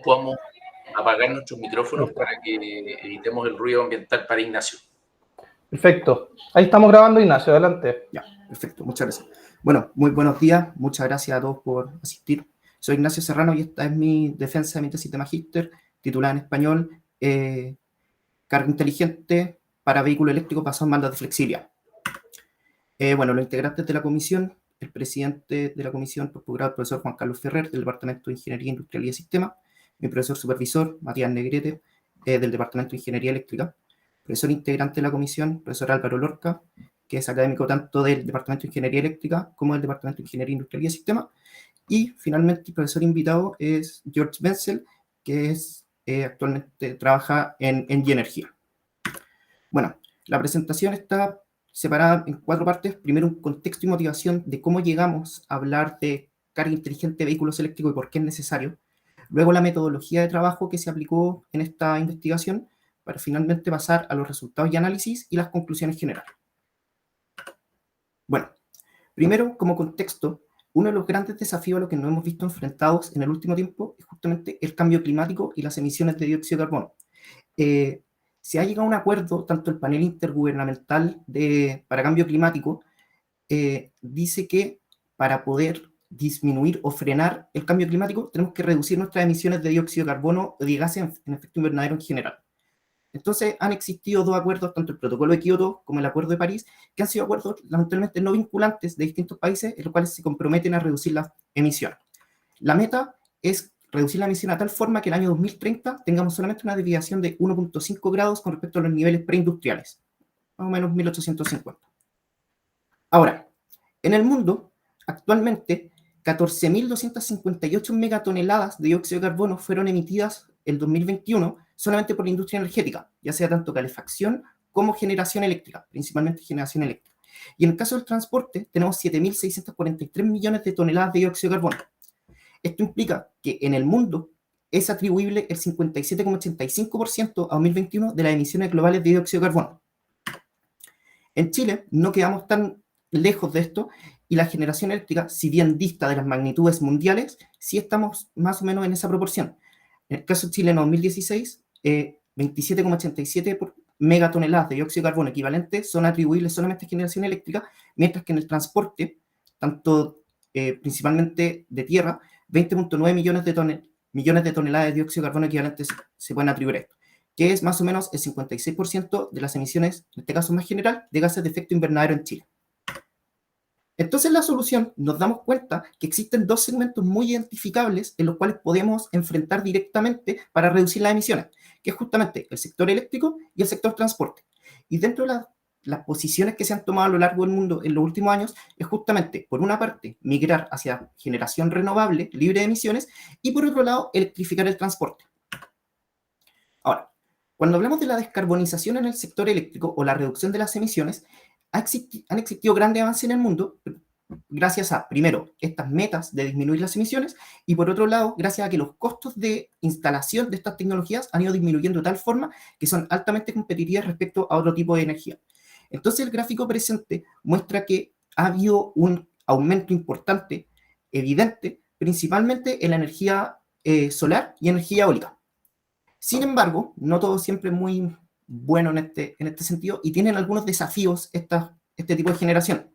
podamos apagar nuestros micrófonos para que evitemos el ruido ambiental para Ignacio. Perfecto. Ahí estamos grabando, Ignacio. Adelante. Ya, perfecto. Muchas gracias. Bueno, muy buenos días. Muchas gracias a todos por asistir. Soy Ignacio Serrano y esta es mi defensa de mi tesis de magíster, titulada en español, Carga inteligente para vehículo eléctrico basado en bandas de flexibilidad. Bueno, los integrantes de la comisión, el presidente de la comisión por posgrado, el profesor Juan Carlos Ferrer, del Departamento de Ingeniería Industrial y de Sistemas, mi profesor supervisor, Matías Negrete, del Departamento de Ingeniería Eléctrica, profesor integrante de la comisión, profesor Álvaro Lorca, que es académico tanto del Departamento de Ingeniería Eléctrica como del Departamento de Ingeniería Industrial y de Sistemas, y finalmente el profesor invitado es George Wenzel, que es, actualmente trabaja en Engie Energía. Bueno, la presentación está separada en 4 partes. Primero, un contexto y motivación de cómo llegamos a hablar de carga inteligente de vehículos eléctricos y por qué es necesario. Luego, la metodología de trabajo que se aplicó en esta investigación para finalmente pasar a los resultados y análisis y las conclusiones generales. Bueno, primero, como contexto, uno de los grandes desafíos a los que nos hemos visto enfrentados en el último tiempo es justamente el cambio climático y las emisiones de dióxido de carbono. Se ha llegado a un acuerdo, tanto el panel intergubernamental para cambio climático dice que para poder disminuir o frenar el cambio climático tenemos que reducir nuestras emisiones de dióxido de carbono o de gases en efecto invernadero en general. Entonces han existido 2 acuerdos, tanto el protocolo de Kioto como el acuerdo de París, que han sido acuerdos lamentablemente no vinculantes de distintos países en los cuales se comprometen a reducir las emisiones. La meta es reducir la emisión a tal forma que el año 2030 tengamos solamente una desviación de 1.5 grados con respecto a los niveles preindustriales, más o menos 1850. Ahora, en el mundo, actualmente, 14.258 megatoneladas de dióxido de carbono fueron emitidas el 2021 solamente por la industria energética, ya sea tanto calefacción como generación eléctrica, principalmente generación eléctrica. Y en el caso del transporte, tenemos 7.643 millones de toneladas de dióxido de carbono. Esto implica que en el mundo es atribuible el 57,85% a 2021 de las emisiones globales de dióxido de carbono. En Chile no quedamos tan lejos de esto y la generación eléctrica, si bien dista de las magnitudes mundiales, sí estamos más o menos en esa proporción. En el caso chileno 2016, 27,87 megatoneladas de dióxido de carbono equivalentes son atribuibles solamente a generación eléctrica, mientras que en el transporte, tanto principalmente de tierra, 20,9 millones de toneladas de dióxido de carbono equivalentes se pueden atribuir a esto, que es más o menos el 56% de las emisiones, en este caso más general, de gases de efecto invernadero en Chile. Entonces, la solución, nos damos cuenta que existen 2 segmentos muy identificables en los cuales podemos enfrentar directamente para reducir las emisiones, que es justamente el sector eléctrico y el sector transporte. Y dentro de las posiciones que se han tomado a lo largo del mundo en los últimos años es justamente, por una parte, migrar hacia generación renovable, libre de emisiones, y por otro lado, electrificar el transporte. Ahora, cuando hablamos de la descarbonización en el sector eléctrico o la reducción de las emisiones, han existido grandes avances en el mundo gracias a, primero, estas metas de disminuir las emisiones y, por otro lado, gracias a que los costos de instalación de estas tecnologías han ido disminuyendo de tal forma que son altamente competitivas respecto a otro tipo de energía. Entonces, el gráfico presente muestra que ha habido un aumento importante, evidente, principalmente en la energía solar y energía eólica. Sin embargo, no todo siempre es muy bueno en este sentido y tienen algunos desafíos este tipo de generación.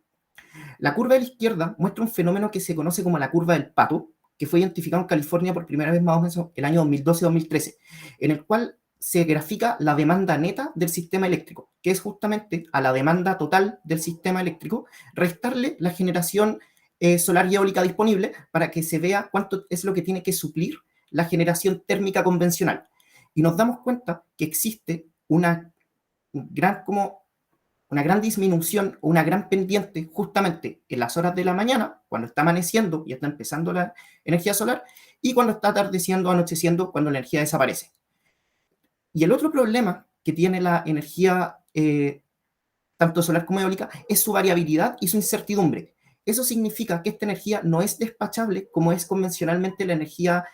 La curva de la izquierda muestra un fenómeno que se conoce como la curva del pato, que fue identificado en California por primera vez más o menos el año 2012-2013, en el cual se grafica la demanda neta del sistema eléctrico, que es justamente a la demanda total del sistema eléctrico, restarle la generación solar y eólica disponible para que se vea cuánto es lo que tiene que suplir la generación térmica convencional. Y nos damos cuenta que existe una gran disminución, una gran pendiente justamente en las horas de la mañana, cuando está amaneciendo y está empezando la energía solar, y cuando está atardeciendo, anocheciendo, cuando la energía desaparece. Y el otro problema que tiene la energía, tanto solar como eólica, es su variabilidad y su incertidumbre. Eso significa que esta energía no es despachable como es convencionalmente la energía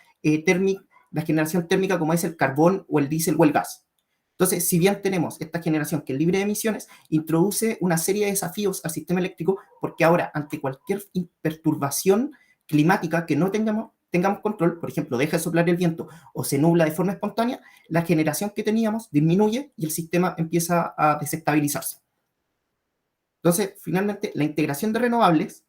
térmica, la generación térmica como es el carbón o el diésel o el gas. Entonces, si bien tenemos esta generación que es libre de emisiones, introduce una serie de desafíos al sistema eléctrico porque ahora, ante cualquier perturbación climática que no tengamos tengamos control, por ejemplo, deja de soplar el viento o se nubla de forma espontánea, la generación que teníamos disminuye y el sistema empieza a desestabilizarse. Entonces, finalmente, la integración de renovables,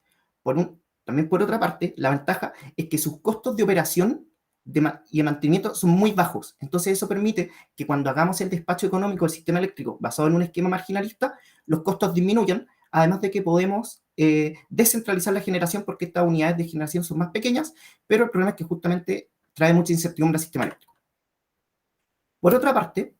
también por otra parte, la ventaja es que sus costos de operación y de mantenimiento son muy bajos. Entonces, eso permite que cuando hagamos el despacho económico del sistema eléctrico basado en un esquema marginalista, los costos disminuyan, además de que podemos descentralizar la generación porque estas unidades de generación son más pequeñas, pero el problema es que justamente trae mucha incertidumbre al sistema eléctrico. Por otra parte,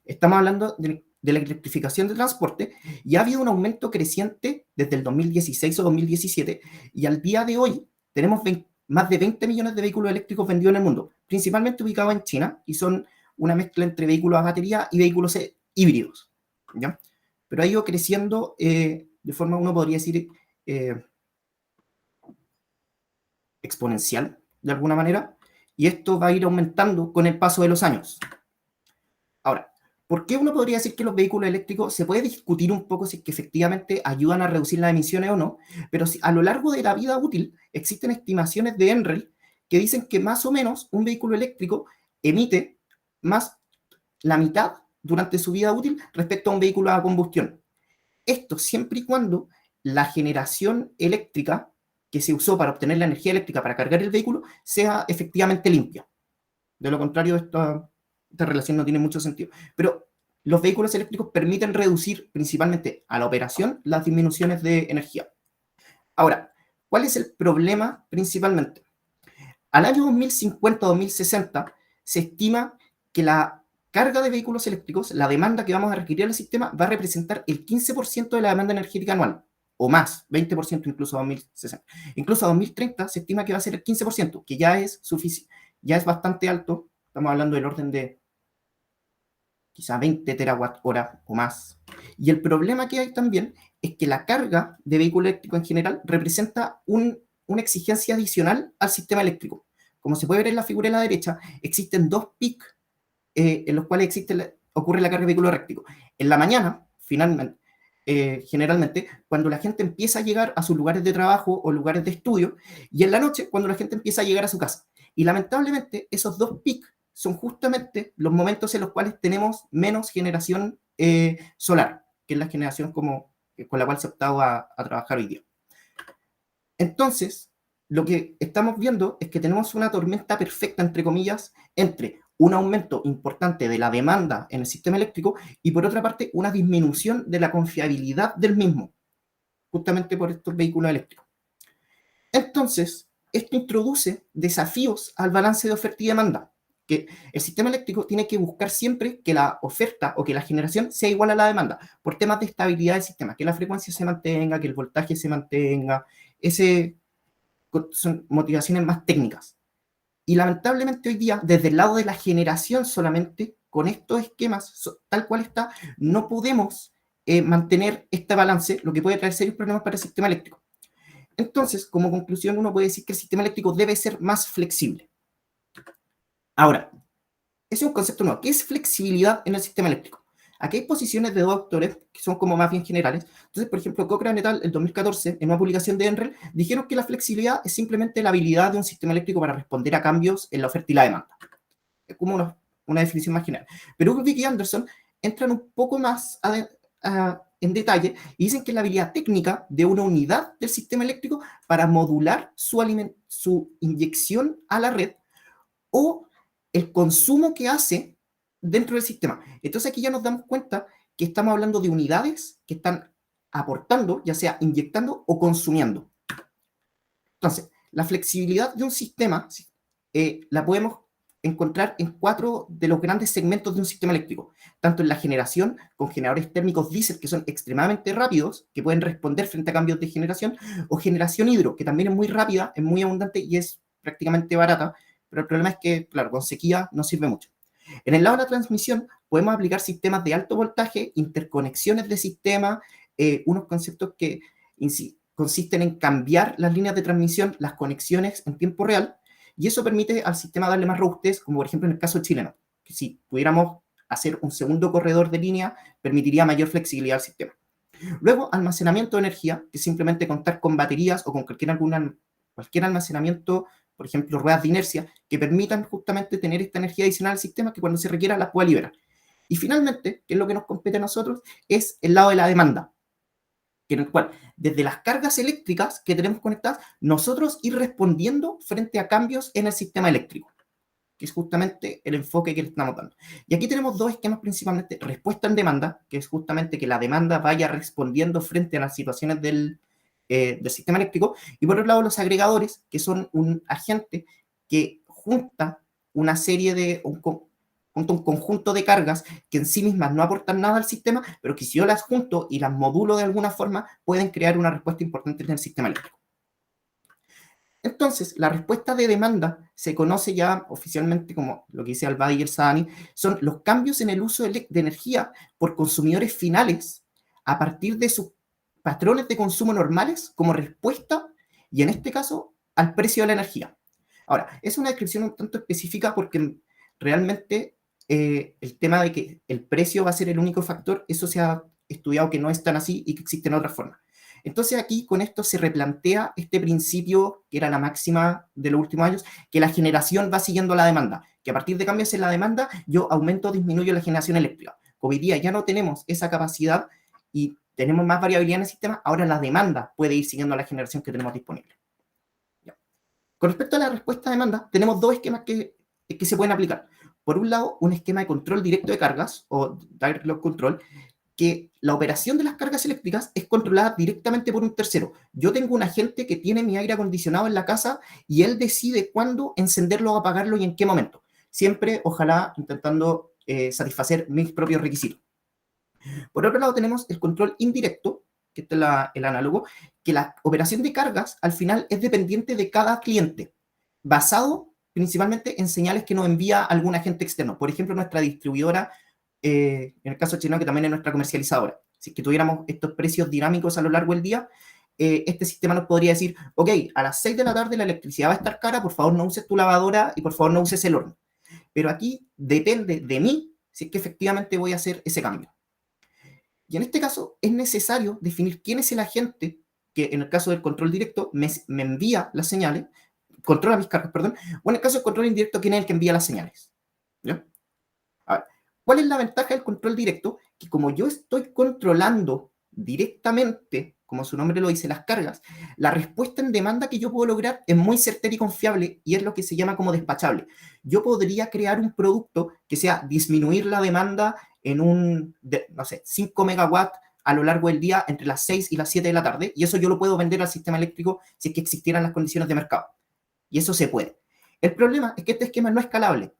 estamos hablando de la electrificación del transporte y ha habido un aumento creciente desde el 2016 o 2017 y al día de hoy tenemos más de 20 millones de vehículos eléctricos vendidos en el mundo, principalmente ubicados en China y son una mezcla entre vehículos a batería y vehículos híbridos, ¿ya? Pero ha ido creciendo de forma, uno podría decir, exponencial, de alguna manera, y esto va a ir aumentando con el paso de los años. Ahora, ¿por qué uno podría decir que los vehículos eléctricos se puede discutir un poco si es que efectivamente ayudan a reducir las emisiones o no? Pero si a lo largo de la vida útil existen estimaciones de NREL que dicen que más o menos un vehículo eléctrico emite más la mitad durante su vida útil respecto a un vehículo a combustión. Esto siempre y cuando la generación eléctrica que se usó para obtener la energía eléctrica para cargar el vehículo sea efectivamente limpia. De lo contrario, esta relación no tiene mucho sentido. Pero los vehículos eléctricos permiten reducir principalmente a la operación las disminuciones de energía. Ahora, ¿cuál es el problema principalmente? Al año 2050-2060 se estima que la carga de vehículos eléctricos, la demanda que vamos a requerir al sistema, va a representar el 15% de la demanda energética anual, o más, 20% incluso a 2060. Incluso a 2030 se estima que va a ser el 15%, que ya es suficiente, ya es bastante alto. Estamos hablando del orden de quizá 20 terawatt hora o más. Y el problema que hay también es que la carga de vehículo eléctrico en general representa una exigencia adicional al sistema eléctrico. Como se puede ver en la figura de la derecha, existen dos picos en los cuales ocurre la carga de vehículo eléctrico. En la mañana, generalmente, cuando la gente empieza a llegar a sus lugares de trabajo o lugares de estudio, y en la noche, cuando la gente empieza a llegar a su casa. Y lamentablemente, esos dos picos son justamente los momentos en los cuales tenemos menos generación solar, que es la generación con la cual se ha optado a trabajar hoy día. Entonces, lo que estamos viendo es que tenemos una tormenta perfecta, entre comillas, entre un aumento importante de la demanda en el sistema eléctrico y, por otra parte, una disminución de la confiabilidad del mismo, justamente por estos vehículos eléctricos. Entonces, esto introduce desafíos al balance de oferta y demanda, que el sistema eléctrico tiene que buscar siempre que la oferta o que la generación sea igual a la demanda, por temas de estabilidad del sistema, que la frecuencia se mantenga, que el voltaje se mantenga, son motivaciones más técnicas. Y lamentablemente hoy día, desde el lado de la generación solamente, con estos esquemas, tal cual está, no podemos mantener este balance, lo que puede traer serios problemas para el sistema eléctrico. Entonces, como conclusión, uno puede decir que el sistema eléctrico debe ser más flexible. Ahora, ese es un concepto nuevo. ¿Qué es flexibilidad en el sistema eléctrico? Aquí hay posiciones de dos autores que son como más bien generales. Entonces, por ejemplo, Cochrane et al. En 2014, en una publicación de NREL, dijeron que la flexibilidad es simplemente la habilidad de un sistema eléctrico para responder a cambios en la oferta y la demanda. Es como una definición más general. Pero Ulrich y Anderson entran un poco más en detalle y dicen que es la habilidad técnica de una unidad del sistema eléctrico para modular su inyección a la red o el consumo que hace dentro del sistema. Entonces aquí ya nos damos cuenta que estamos hablando de unidades que están aportando, ya sea inyectando o consumiendo. Entonces, la flexibilidad de un sistema la podemos encontrar en 4 de los grandes segmentos de un sistema eléctrico, tanto en la generación, con generadores térmicos diésel que son extremadamente rápidos, que pueden responder frente a cambios de generación, o generación hidro, que también es muy rápida, es muy abundante y es prácticamente barata, pero el problema es que, claro, con sequía no sirve mucho. En el lado de la transmisión podemos aplicar sistemas de alto voltaje, interconexiones de sistemas, unos conceptos que consisten en cambiar las líneas de transmisión, las conexiones en tiempo real, y eso permite al sistema darle más robustez, como por ejemplo en el caso chileno, que si pudiéramos hacer un segundo corredor de línea, permitiría mayor flexibilidad al sistema. Luego, almacenamiento de energía, que es simplemente contar con baterías o con cualquier almacenamiento por ejemplo, ruedas de inercia, que permitan justamente tener esta energía adicional al sistema que cuando se requiera la pueda liberar. Y finalmente, que es lo que nos compete a nosotros, es el lado de la demanda, en el cual, desde las cargas eléctricas que tenemos conectadas, nosotros ir respondiendo frente a cambios en el sistema eléctrico, que es justamente el enfoque que le estamos dando. Y aquí tenemos dos esquemas principalmente: respuesta en demanda, que es justamente que la demanda vaya respondiendo frente a las situaciones del sistema eléctrico, y por otro lado los agregadores, que son un agente que junta una serie de, un conjunto de cargas que en sí mismas no aportan nada al sistema, pero que si yo las junto y las modulo de alguna forma, pueden crear una respuesta importante en el sistema eléctrico. Entonces, la respuesta de demanda se conoce ya oficialmente como lo que dice Al-Badi y el Sadani, son los cambios en el uso de energía por consumidores finales a partir de sus patrones de consumo normales como respuesta, y en este caso, al precio de la energía. Ahora, es una descripción un tanto específica porque realmente el tema de que el precio va a ser el único factor, eso se ha estudiado que no es tan así y que existen otras formas. Entonces aquí con esto se replantea este principio que era la máxima de los últimos años, que la generación va siguiendo la demanda, que a partir de cambios en la demanda yo aumento o disminuyo la generación eléctrica. Como hoy día ya no tenemos esa capacidad y tenemos más variabilidad en el sistema, ahora la demanda puede ir siguiendo la generación que tenemos disponible. Ya. Con respecto a la respuesta a demanda, tenemos dos esquemas que se pueden aplicar. Por un lado, un esquema de control directo de cargas, o Direct Load Control, que la operación de las cargas eléctricas es controlada directamente por un tercero. Yo tengo un agente que tiene mi aire acondicionado en la casa y él decide cuándo encenderlo o apagarlo y en qué momento. Siempre, ojalá, intentando satisfacer mis propios requisitos. Por otro lado, tenemos el control indirecto, que este es el análogo, que la operación de cargas al final es dependiente de cada cliente, basado principalmente en señales que nos envía algún agente externo. Por ejemplo, nuestra distribuidora, en el caso chino, que también es nuestra comercializadora. Si es que tuviéramos estos precios dinámicos a lo largo del día, este sistema nos podría decir, ok, a las 6 de la tarde la electricidad va a estar cara, por favor no uses tu lavadora y por favor no uses el horno. Pero aquí depende de mí si es que efectivamente voy a hacer ese cambio. Y en este caso es necesario definir quién es el agente que en el caso del control directo me envía las señales, controla mis cargas, perdón, o en el caso del control indirecto, quién es el que envía las señales. ¿Ya? A ver, ¿cuál es la ventaja del control directo? Que como yo estoy controlando directamente, como su nombre lo dice, las cargas, la respuesta en demanda que yo puedo lograr es muy certera y confiable y es lo que se llama como despachable. Yo podría crear un producto que sea disminuir la demanda en no sé, 5 megawatts a lo largo del día entre las 6 y las 7 de la tarde, y eso yo lo puedo vender al sistema eléctrico si es que existieran las condiciones de mercado. Y eso se puede. El problema es que este esquema no es escalable.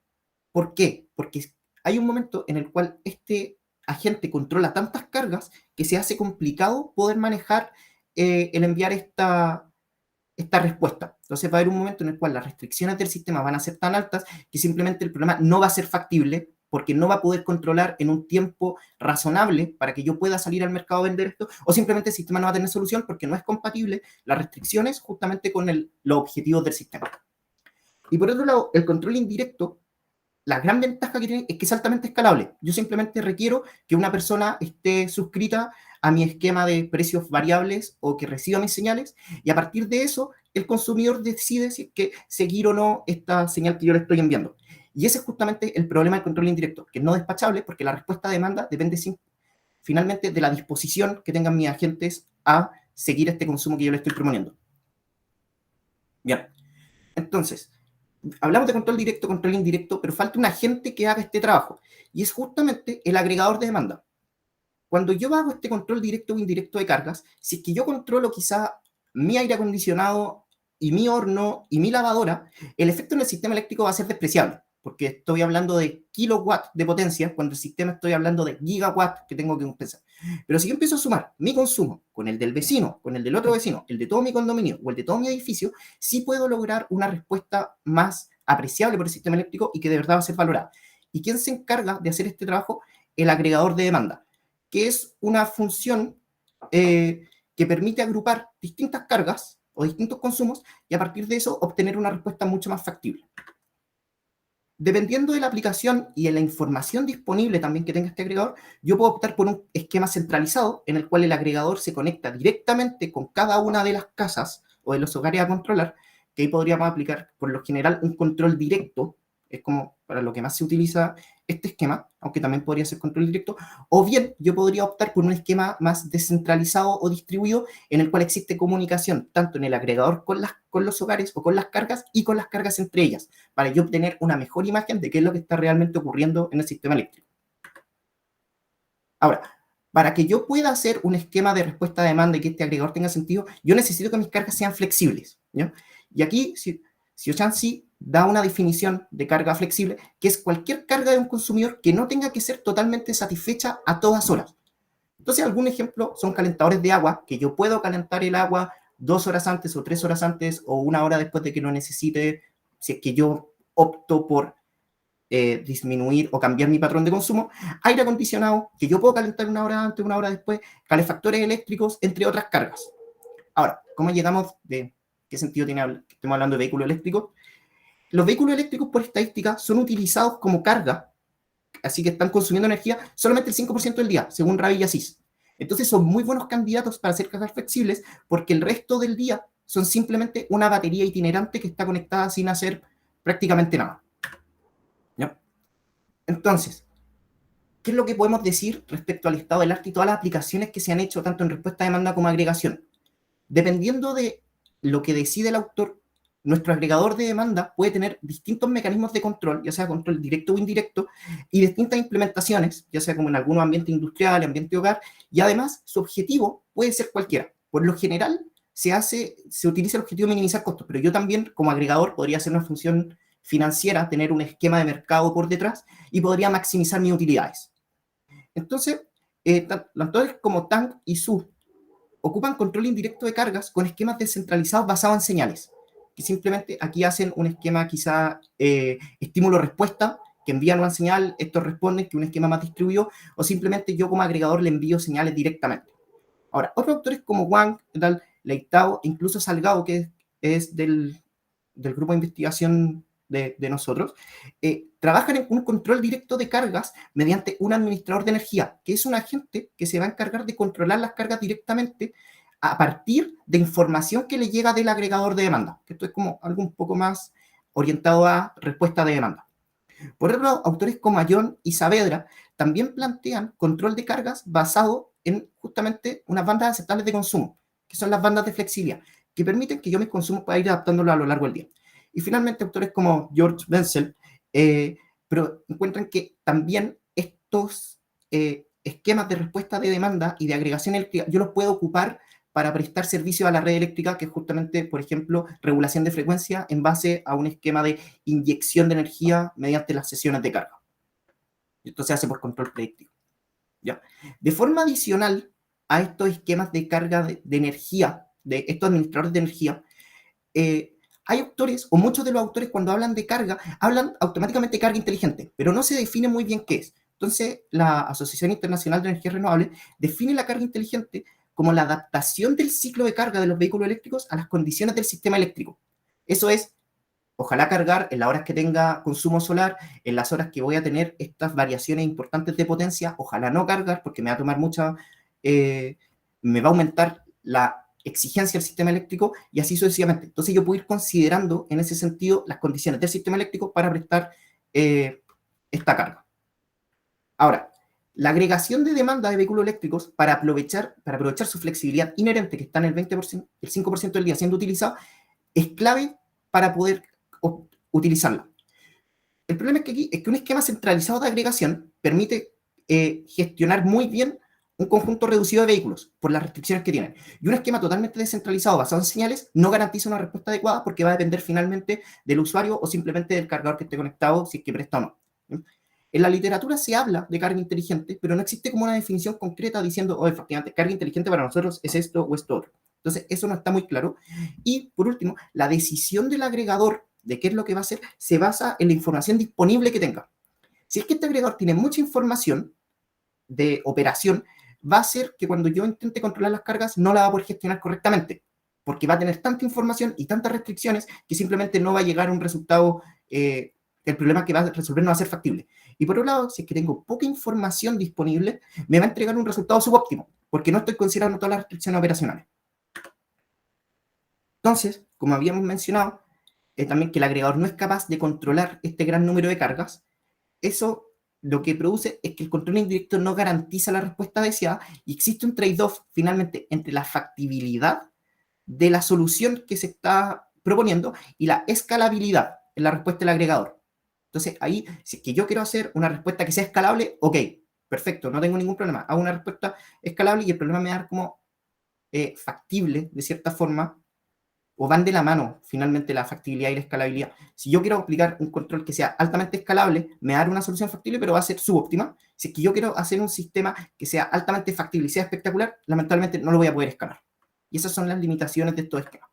¿Por qué? Porque hay un momento en el cual este agente controla tantas cargas que se hace complicado poder manejar el enviar esta respuesta. Entonces va a haber un momento en el cual las restricciones del sistema van a ser tan altas que simplemente el programa no va a ser factible porque no va a poder controlar en un tiempo razonable para que yo pueda salir al mercado a vender esto, o simplemente el sistema no va a tener solución porque no es compatible las restricciones justamente con los objetivos del sistema. Y por otro lado, el control indirecto, la gran ventaja que tiene es que es altamente escalable. Yo simplemente requiero que una persona esté suscrita a mi esquema de precios variables o que reciba mis señales, y a partir de eso el consumidor decide si es que seguir o no esta señal que yo le estoy enviando. Y ese es justamente el problema del control indirecto, que es no despachable porque la respuesta a demanda depende finalmente de la disposición que tengan mis agentes a seguir este consumo que yo le estoy proponiendo. Bien, entonces, hablamos de control directo, control indirecto, pero falta un agente que haga este trabajo, y es justamente el agregador de demanda. Cuando yo hago este control directo o indirecto de cargas, si es que yo controlo quizá mi aire acondicionado y mi horno y mi lavadora, el efecto en el sistema eléctrico va a ser despreciable, porque estoy hablando de kilowatts de potencia, cuando el sistema estoy hablando de gigawatts que tengo que compensar. Pero si yo empiezo a sumar mi consumo con el del vecino, con el del otro vecino, el de todo mi condominio o el de todo mi edificio, sí puedo lograr una respuesta más apreciable por el sistema eléctrico y que de verdad va a ser valorada. ¿Y quién se encarga de hacer este trabajo? El agregador de demanda, que es una función que permite agrupar distintas cargas o distintos consumos y a partir de eso obtener una respuesta mucho más factible. Dependiendo de la aplicación y de la información disponible también que tenga este agregador, yo puedo optar por un esquema centralizado en el cual el agregador se conecta directamente con cada una de las casas o de los hogares a controlar que ahí podríamos aplicar, por lo general, un control directo, es como para lo que más se utiliza este esquema, aunque también podría ser control directo, o bien yo podría optar por un esquema más descentralizado o distribuido en el cual existe comunicación tanto en el agregador con los hogares o con las cargas y con las cargas entre ellas, para yo obtener una mejor imagen de qué es lo que está realmente ocurriendo en el sistema eléctrico. Ahora, para que yo pueda hacer un esquema de respuesta a demanda y que este agregador tenga sentido, yo necesito que mis cargas sean flexibles, ¿ya? Y aquí, Xiaochansy da una definición de carga flexible, que es cualquier carga de un consumidor que no tenga que ser totalmente satisfecha a todas horas. Entonces, algún ejemplo son calentadores de agua, que yo puedo calentar el agua 2 horas antes o 3 horas antes o 1 hora después de que lo necesite, si es que yo opto por disminuir o cambiar mi patrón de consumo. Aire acondicionado, que yo puedo calentar 1 hora antes, 1 hora después, calefactores eléctricos, entre otras cargas. Ahora, ¿cómo llegamos de qué sentido tiene que estemos hablando de vehículos eléctricos? Los vehículos eléctricos, por estadística, son utilizados como carga, así que están consumiendo energía solamente el 5% del día, según Rabi y Asís. Entonces son muy buenos candidatos para hacer cargas flexibles porque el resto del día son simplemente una batería itinerante que está conectada sin hacer prácticamente nada. ¿Ya? Entonces, ¿qué es lo que podemos decir respecto al estado del arte y todas las aplicaciones que se han hecho tanto en respuesta a demanda como agregación? Dependiendo de lo que decide el autor, nuestro agregador de demanda puede tener distintos mecanismos de control, ya sea control directo o indirecto, y distintas implementaciones, ya sea como en algunos ambientes industriales, ambiente de hogar, y además su objetivo puede ser cualquiera. Por lo general, se utiliza el objetivo de minimizar costos, pero yo también, como agregador, podría hacer una función financiera, tener un esquema de mercado por detrás, y podría maximizar mis utilidades. Entonces, tanto como Tang y Su ocupan control indirecto de cargas con esquemas descentralizados basados en señales, que simplemente aquí hacen un esquema quizá estímulo-respuesta, que envían una señal, estos responden, que un esquema más distribuido, o simplemente yo como agregador le envío señales directamente. Ahora, otros autores como Wang, Leitao, incluso Salgado, que es del grupo de investigación de nosotros, trabajan en un control directo de cargas mediante un administrador de energía, que es un agente que se va a encargar de controlar las cargas directamente a partir de información que le llega del agregador de demanda. Esto es como algo un poco más orientado a respuesta de demanda. Por otro lado, autores como Ayón y Saavedra también plantean control de cargas basado en justamente unas bandas aceptables de consumo, que son las bandas de flexibilidad, que permiten que yo mis consumos pueda ir adaptándolo a lo largo del día. Y finalmente, autores como George Wenzel pero encuentran que también estos esquemas de respuesta de demanda y de agregación eléctrica yo los puedo ocupar para prestar servicio a la red eléctrica, que es justamente, por ejemplo, regulación de frecuencia en base a un esquema de inyección de energía mediante las sesiones de carga. Esto se hace por control predictivo. ¿Ya? De forma adicional a estos esquemas de carga de energía, de estos administradores de energía, hay autores, o muchos de los autores cuando hablan de carga, hablan automáticamente de carga inteligente, pero no se define muy bien qué es. Entonces, la Asociación Internacional de Energías Renovables define la carga inteligente como la adaptación del ciclo de carga de los vehículos eléctricos a las condiciones del sistema eléctrico. Eso es, ojalá cargar en las horas que tenga consumo solar, en las horas que voy a tener estas variaciones importantes de potencia, ojalá no cargar porque me va a tomar me va a aumentar la exigencia del sistema eléctrico y así sucesivamente. Entonces yo puedo ir considerando en ese sentido las condiciones del sistema eléctrico para prestar esta carga. Ahora, la agregación de demanda de vehículos eléctricos para aprovechar su flexibilidad inherente que está en el 20%, el 5% del día siendo utilizado, es clave para poder utilizarla. El problema es que aquí es que un esquema centralizado de agregación permite gestionar muy bien un conjunto reducido de vehículos por las restricciones que tienen. Y un esquema totalmente descentralizado basado en señales no garantiza una respuesta adecuada porque va a depender finalmente del usuario o simplemente del cargador que esté conectado, si es que presta o no. En la literatura se habla de carga inteligente, pero no existe como una definición concreta diciendo, efectivamente, carga inteligente para nosotros es esto o esto otro. Entonces, eso no está muy claro. Y, por último, la decisión del agregador de qué es lo que va a hacer se basa en la información disponible que tenga. Si es que este agregador tiene mucha información de operación, va a ser que cuando yo intente controlar las cargas no la va a poder gestionar correctamente, porque va a tener tanta información y tantas restricciones que simplemente no va a llegar a un resultado, el problema que va a resolver no va a ser factible. Y por otro lado, si es que tengo poca información disponible, me va a entregar un resultado subóptimo, porque no estoy considerando todas las restricciones operacionales. Entonces, como habíamos mencionado, también que el agregador no es capaz de controlar este gran número de cargas, eso lo que produce es que el control indirecto no garantiza la respuesta deseada y existe un trade-off finalmente entre la factibilidad de la solución que se está proponiendo y la escalabilidad en la respuesta del agregador. Entonces ahí, si es que yo quiero hacer una respuesta que sea escalable, ok, perfecto, no tengo ningún problema, hago una respuesta escalable y el problema me da como factible de cierta forma, o van de la mano finalmente la factibilidad y la escalabilidad. Si yo quiero aplicar un control que sea altamente escalable, me va a dar una solución factible, pero va a ser subóptima. Si es que yo quiero hacer un sistema que sea altamente factible y sea espectacular, lamentablemente no lo voy a poder escalar. Y esas son las limitaciones de estos esquemas.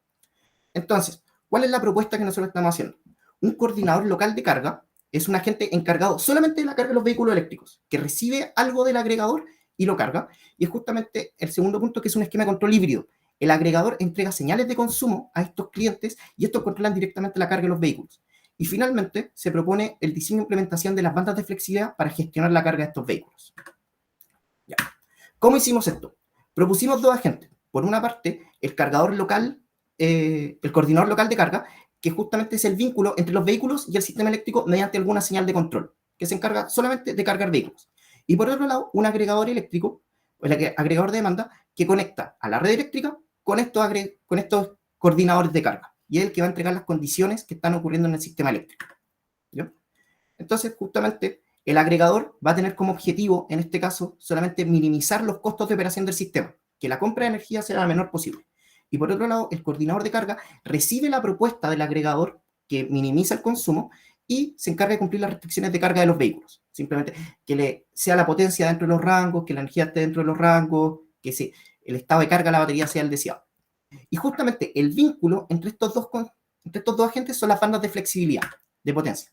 Entonces, ¿cuál es la propuesta que nosotros estamos haciendo? Un coordinador local de carga es un agente encargado solamente de la carga de los vehículos eléctricos, que recibe algo del agregador y lo carga. Y es justamente el segundo punto, que es un esquema de control híbrido. El agregador entrega señales de consumo a estos clientes y estos controlan directamente la carga de los vehículos. Y finalmente se propone el diseño e implementación de las bandas de flexibilidad para gestionar la carga de estos vehículos. Ya. ¿Cómo hicimos esto? Propusimos dos agentes. Por una parte, el cargador local, el coordinador local de carga, que justamente es el vínculo entre los vehículos y el sistema eléctrico mediante alguna señal de control, que se encarga solamente de cargar vehículos. Y por otro lado, un agregador eléctrico, el agregador de demanda, que conecta a la red eléctrica con estos coordinadores de carga. Y es el que va a entregar las condiciones que están ocurriendo en el sistema eléctrico. ¿Ya? Entonces, justamente, el agregador va a tener como objetivo, en este caso, solamente minimizar los costos de operación del sistema, que la compra de energía sea la menor posible. Y por otro lado, el coordinador de carga recibe la propuesta del agregador que minimiza el consumo y se encarga de cumplir las restricciones de carga de los vehículos. Simplemente que sea la potencia dentro de los rangos, que la energía esté dentro de los rangos, que el estado de carga de la batería sea el deseado. Y justamente el vínculo entre estos dos agentes son las bandas de flexibilidad, de potencia.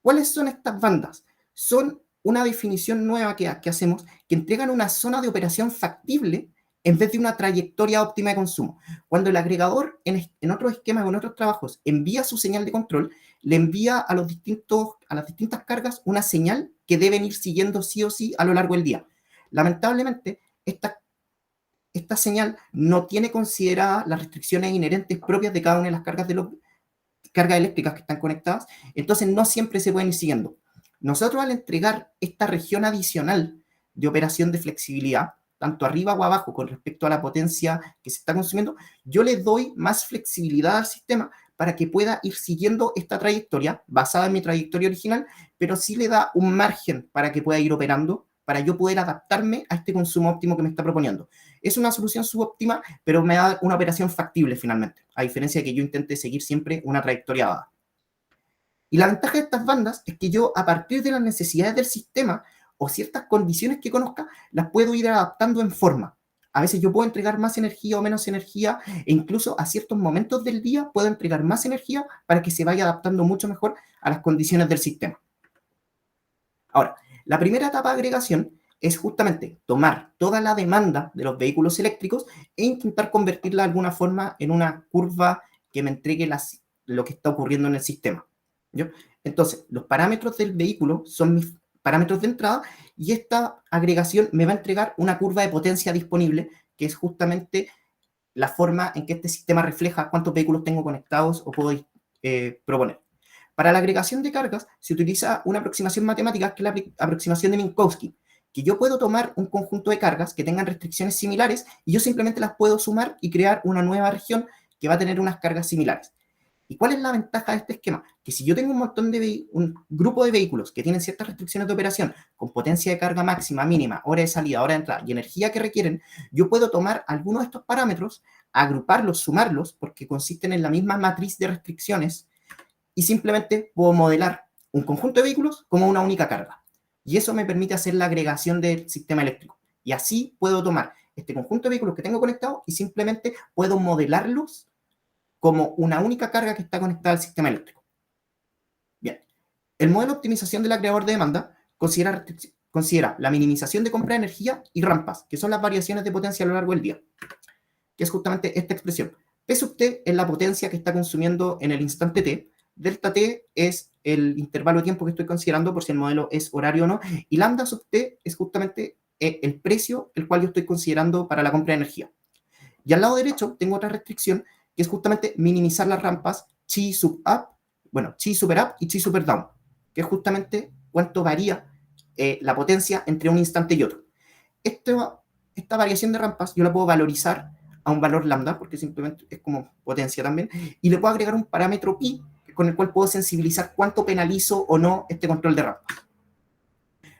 ¿Cuáles son estas bandas? Son una definición nueva que hacemos, que entregan una zona de operación factible en vez de una trayectoria óptima de consumo. Cuando el agregador, en otros esquemas o en otros trabajos, envía su señal de control, le envía a las distintas cargas una señal que deben ir siguiendo sí o sí a lo largo del día. Lamentablemente, esta señal no tiene consideradas las restricciones inherentes propias de cada una de las cargas eléctricas que están conectadas, entonces no siempre se pueden ir siguiendo. Nosotros, al entregar esta región adicional de operación de flexibilidad, tanto arriba o abajo con respecto a la potencia que se está consumiendo, yo le doy más flexibilidad al sistema para que pueda ir siguiendo esta trayectoria basada en mi trayectoria original, pero sí le da un margen para que pueda ir operando, para yo poder adaptarme a este consumo óptimo que me está proponiendo. Es una solución subóptima, pero me da una operación factible finalmente, a diferencia de que yo intente seguir siempre una trayectoria dada. Y la ventaja de estas bandas es que yo, a partir de las necesidades del sistema o ciertas condiciones que conozca, las puedo ir adaptando en forma. A veces yo puedo entregar más energía o menos energía, e incluso a ciertos momentos del día puedo entregar más energía para que se vaya adaptando mucho mejor a las condiciones del sistema. Ahora, la primera etapa de agregación es justamente tomar toda la demanda de los vehículos eléctricos e intentar convertirla de alguna forma en una curva que me entregue lo que está ocurriendo en el sistema. ¿Yo? Entonces, los parámetros del vehículo son mis parámetros de entrada y esta agregación me va a entregar una curva de potencia disponible, que es justamente la forma en que este sistema refleja cuántos vehículos tengo conectados o puedo proponer. Para la agregación de cargas se utiliza una aproximación matemática, que es la aproximación de Minkowski, que yo puedo tomar un conjunto de cargas que tengan restricciones similares y yo simplemente las puedo sumar y crear una nueva región que va a tener unas cargas similares. ¿Y cuál es la ventaja de este esquema? Que si yo tengo un grupo de vehículos que tienen ciertas restricciones de operación, con potencia de carga máxima, mínima, hora de salida, hora de entrada y energía que requieren, yo puedo tomar algunos de estos parámetros, agruparlos, sumarlos, porque consisten en la misma matriz de restricciones, y simplemente puedo modelar un conjunto de vehículos como una única carga. Y eso me permite hacer la agregación del sistema eléctrico. Y así puedo tomar este conjunto de vehículos que tengo conectados y simplemente puedo modelarlos como una única carga que está conectada al sistema eléctrico. Bien, el modelo de optimización del agregador de demanda considera la minimización de compra de energía y rampas, que son las variaciones de potencia a lo largo del día, que es justamente esta expresión. P sub T es la potencia que está consumiendo en el instante T, delta T es el intervalo de tiempo que estoy considerando por si el modelo es horario o no, y lambda sub T es justamente el precio el cual yo estoy considerando para la compra de energía. Y al lado derecho tengo otra restricción, que es justamente minimizar las rampas chi sub up, bueno, chi super up y chi super down, que es justamente cuánto varía la potencia entre un instante y otro. Esta variación de rampas yo la puedo valorizar a un valor lambda, porque simplemente es como potencia también, y le puedo agregar un parámetro pi con el cual puedo sensibilizar cuánto penalizo o no este control de rampas.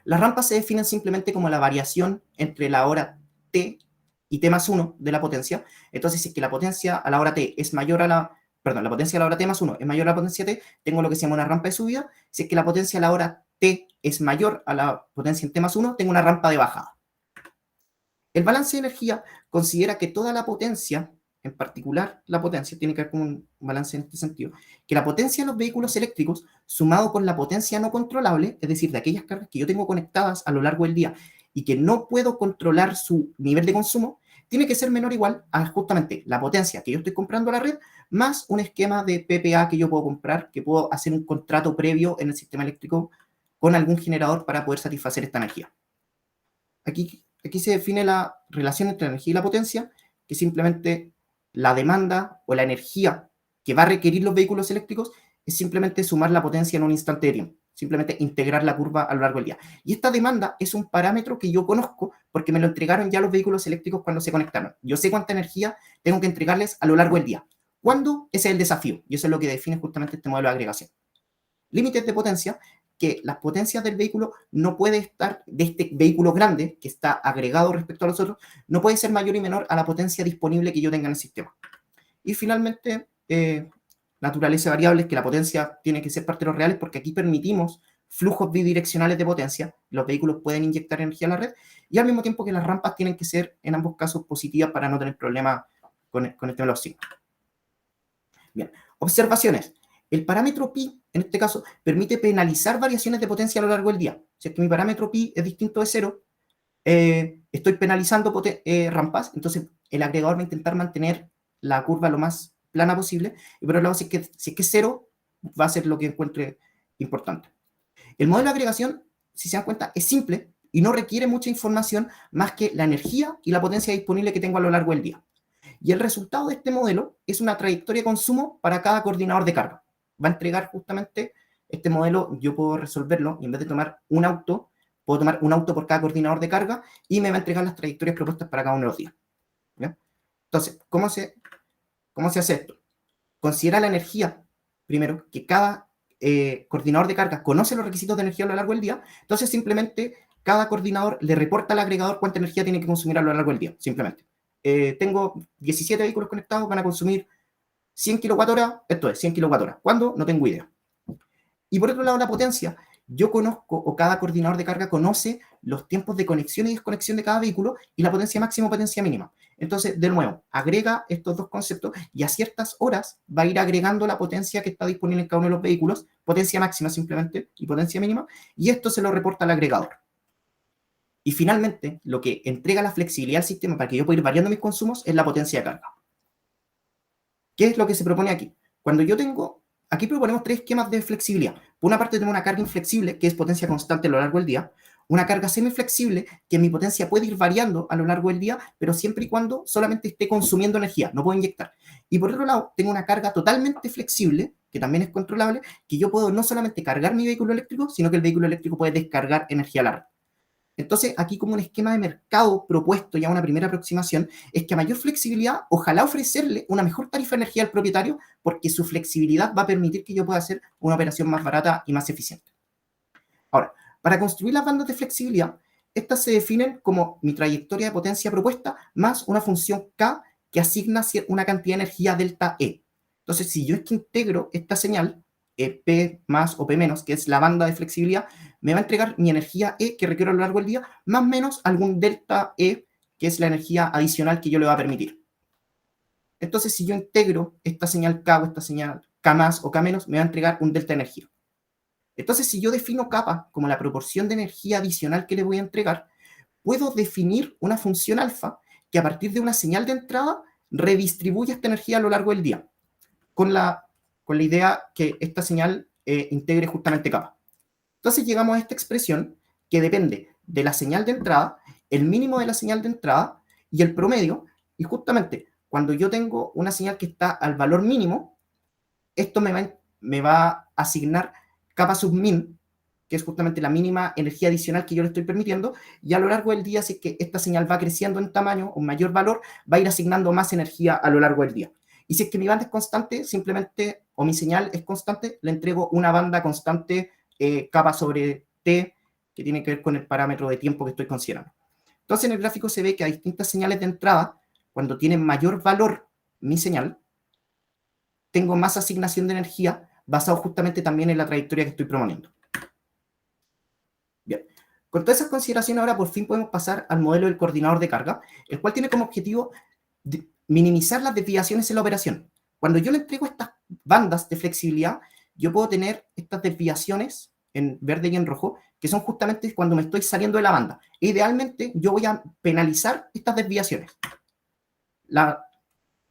Las rampas se definen simplemente como la variación entre la hora t y t más 1 de la potencia. Entonces, si es que la potencia a la hora t es mayor a la... Perdón, la potencia a la hora t más 1 es mayor a la potencia t, tengo lo que se llama una rampa de subida. Si es que la potencia a la hora t es mayor a la potencia en t más 1, tengo una rampa de bajada. El balance de energía considera que toda la potencia, en particular la potencia, tiene que haber como un balance en este sentido, que la potencia de los vehículos eléctricos, sumado con la potencia no controlable, es decir, de aquellas cargas que yo tengo conectadas a lo largo del día y que no puedo controlar su nivel de consumo, tiene que ser menor o igual a justamente la potencia que yo estoy comprando a la red, más un esquema de PPA que yo puedo comprar, que puedo hacer un contrato previo en el sistema eléctrico con algún generador para poder satisfacer esta energía. Aquí se define la relación entre la energía y la potencia, que simplemente la demanda o la energía que va a requerir los vehículos eléctricos es simplemente sumar la potencia en un instante de tiempo, simplemente integrar la curva a lo largo del día. Y esta demanda es un parámetro que yo conozco porque me lo entregaron ya los vehículos eléctricos cuando se conectaron. Yo sé cuánta energía tengo que entregarles a lo largo del día. ¿Cuándo? Ese es el desafío, y eso es lo que define justamente este modelo de agregación. Límites de potencia, que las potencias del vehículo no puede estar, de este vehículo grande que está agregado respecto a los otros, no puede ser mayor y menor a la potencia disponible que yo tenga en el sistema. Y finalmente, naturaleza de variables, que la potencia tiene que ser parte de los reales, porque aquí permitimos flujos bidireccionales de potencia, los vehículos pueden inyectar energía a la red, y al mismo tiempo que las rampas tienen que ser, en ambos casos, positivas para no tener problemas con el tema de los signos. Bien, observaciones. El parámetro pi, en este caso, permite penalizar variaciones de potencia a lo largo del día. Si es que mi parámetro pi es distinto de 0, estoy penalizando rampas, entonces el agregador va a intentar mantener la curva lo más plana posible, y por otro lado, si es que es 0, va a ser lo que encuentre importante. El modelo de agregación, si se dan cuenta, es simple y no requiere mucha información más que la energía y la potencia disponible que tengo a lo largo del día. Y el resultado de este modelo es una trayectoria de consumo para cada coordinador de carga. Va a entregar justamente este modelo, yo puedo resolverlo, y en vez de tomar un auto, puedo tomar un auto por cada coordinador de carga y me va a entregar las trayectorias propuestas para cada uno de los días. ¿Ya? Entonces, ¿cómo se hace esto? Considera la energía, primero, que cada coordinador de carga conoce los requisitos de energía a lo largo del día, entonces simplemente cada coordinador le reporta al agregador cuánta energía tiene que consumir a lo largo del día, simplemente. Tengo 17 vehículos conectados, van a consumir 100 kWh, esto es 100 kWh. ¿Cuándo? No tengo idea. Y por otro lado, la potencia. Yo conozco, o cada coordinador de carga conoce los tiempos de conexión y desconexión de cada vehículo y la potencia máxima o potencia mínima. Entonces, de nuevo, agrega estos dos conceptos y a ciertas horas va a ir agregando la potencia que está disponible en cada uno de los vehículos, potencia máxima simplemente y potencia mínima, y esto se lo reporta al agregador. Y finalmente, lo que entrega la flexibilidad al sistema para que yo pueda ir variando mis consumos es la potencia de carga. ¿Qué es lo que se propone aquí? Cuando yo tengo, aquí proponemos 3 esquemas de flexibilidad. Por una parte tengo una carga inflexible, que es potencia constante a lo largo del día, una carga semiflexible, que mi potencia puede ir variando a lo largo del día, pero siempre y cuando solamente esté consumiendo energía, no puedo inyectar. Y por otro lado, tengo una carga totalmente flexible, que también es controlable, que yo puedo no solamente cargar mi vehículo eléctrico, sino que el vehículo eléctrico puede descargar energía a la red. Entonces, aquí como un esquema de mercado propuesto, ya una primera aproximación, es que a mayor flexibilidad, ojalá ofrecerle una mejor tarifa de energía al propietario, porque su flexibilidad va a permitir que yo pueda hacer una operación más barata y más eficiente. Ahora, para construir las bandas de flexibilidad, estas se definen como mi trayectoria de potencia propuesta más una función K que asigna una cantidad de energía delta E. Entonces, si yo es que integro esta señal, P más o P menos, que es la banda de flexibilidad, me va a entregar mi energía E que requiero a lo largo del día, más o menos algún delta E, que es la energía adicional que yo le va a permitir. Entonces, si yo integro esta señal K o esta señal K más o K menos, me va a entregar un delta de energía. Entonces, si yo defino kappa como la proporción de energía adicional que le voy a entregar, puedo definir una función alfa que a partir de una señal de entrada redistribuye esta energía a lo largo del día, con la idea que esta señal integre justamente kappa. Entonces llegamos a esta expresión que depende de la señal de entrada, el mínimo de la señal de entrada y el promedio, y justamente cuando yo tengo una señal que está al valor mínimo, esto me va a asignar capa sub min, que es justamente la mínima energía adicional que yo le estoy permitiendo, y a lo largo del día, si es que esta señal va creciendo en tamaño o mayor valor, va a ir asignando más energía a lo largo del día. Y si es que mi banda es constante, simplemente, o mi señal es constante, le entrego una banda constante capa sobre t, que tiene que ver con el parámetro de tiempo que estoy considerando. Entonces, en el gráfico se ve que a distintas señales de entrada, cuando tiene mayor valor mi señal, tengo más asignación de energía basado justamente también en la trayectoria que estoy proponiendo. Bien, con todas esas consideraciones ahora por fin podemos pasar al modelo del coordinador de carga, el cual tiene como objetivo minimizar las desviaciones en la operación. Cuando yo le entrego estas bandas de flexibilidad, yo puedo tener estas desviaciones en verde y en rojo, que son justamente cuando me estoy saliendo de la banda. E idealmente, yo voy a penalizar estas desviaciones. Las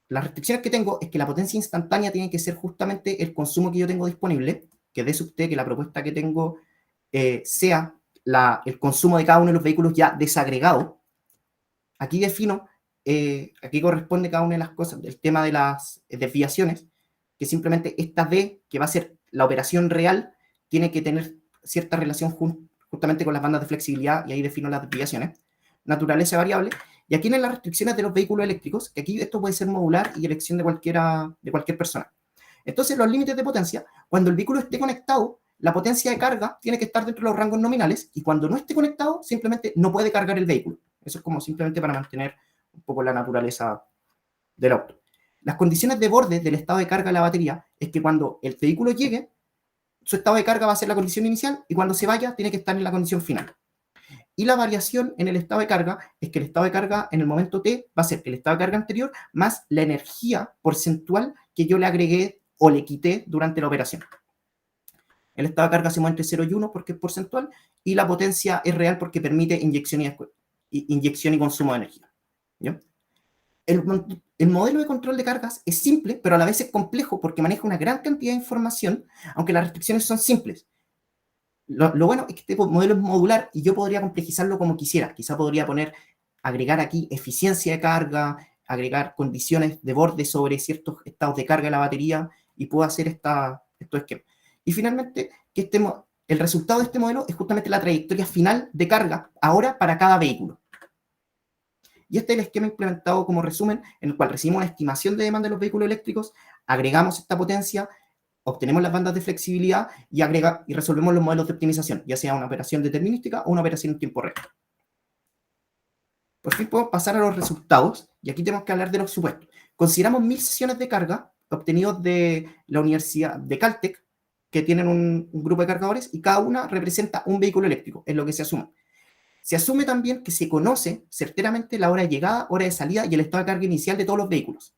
restricciones que tengo es que la potencia instantánea tiene que ser justamente el consumo que yo tengo disponible, que dé usted que la propuesta que tengo sea el consumo de cada uno de los vehículos ya desagregado. Aquí defino, aquí corresponde cada una de las cosas, el tema de las desviaciones, que simplemente esta D, que va a ser la operación real, tiene que tener cierta relación justamente con las bandas de flexibilidad, y ahí defino las desviaciones. Naturaleza variable, y aquí en las restricciones de los vehículos eléctricos, que aquí esto puede ser modular y elección de cualquier persona. Entonces, los límites de potencia, cuando el vehículo esté conectado, la potencia de carga tiene que estar dentro de los rangos nominales, y cuando no esté conectado, simplemente no puede cargar el vehículo. Eso es como simplemente para mantener un poco la naturaleza del auto. Las condiciones de borde del estado de carga de la batería es que cuando el vehículo llegue, su estado de carga va a ser la condición inicial, y cuando se vaya, tiene que estar en la condición final. Y la variación en el estado de carga es que el estado de carga en el momento T va a ser el estado de carga anterior más la energía porcentual que yo le agregué o le quité durante la operación. El estado de carga se mueve entre 0 y 1 porque es porcentual, y la potencia es real porque permite inyección y consumo de energía. ¿Ya? El modelo de control de cargas es simple, pero a la vez es complejo porque maneja una gran cantidad de información, aunque las restricciones son simples. Lo bueno es que este modelo es modular y yo podría complejizarlo como quisiera. Quizá podría agregar aquí eficiencia de carga, agregar condiciones de borde sobre ciertos estados de carga de la batería, y puedo hacer estos esquemas. Y finalmente, el resultado de este modelo es justamente la trayectoria final de carga ahora para cada vehículo. Y este es el esquema implementado como resumen, en el cual recibimos una estimación de demanda de los vehículos eléctricos, agregamos esta potencia, obtenemos las bandas de flexibilidad y resolvemos los modelos de optimización, ya sea una operación determinística o una operación en tiempo real. Por fin podemos pasar a los resultados, y aquí tenemos que hablar de los supuestos. Consideramos 1000 sesiones de carga obtenidos de la Universidad de Caltech, que tienen un grupo de cargadores, y cada una representa un vehículo eléctrico, es lo que se asume. Se asume también que se conoce certeramente la hora de llegada, hora de salida y el estado de carga inicial de todos los vehículos.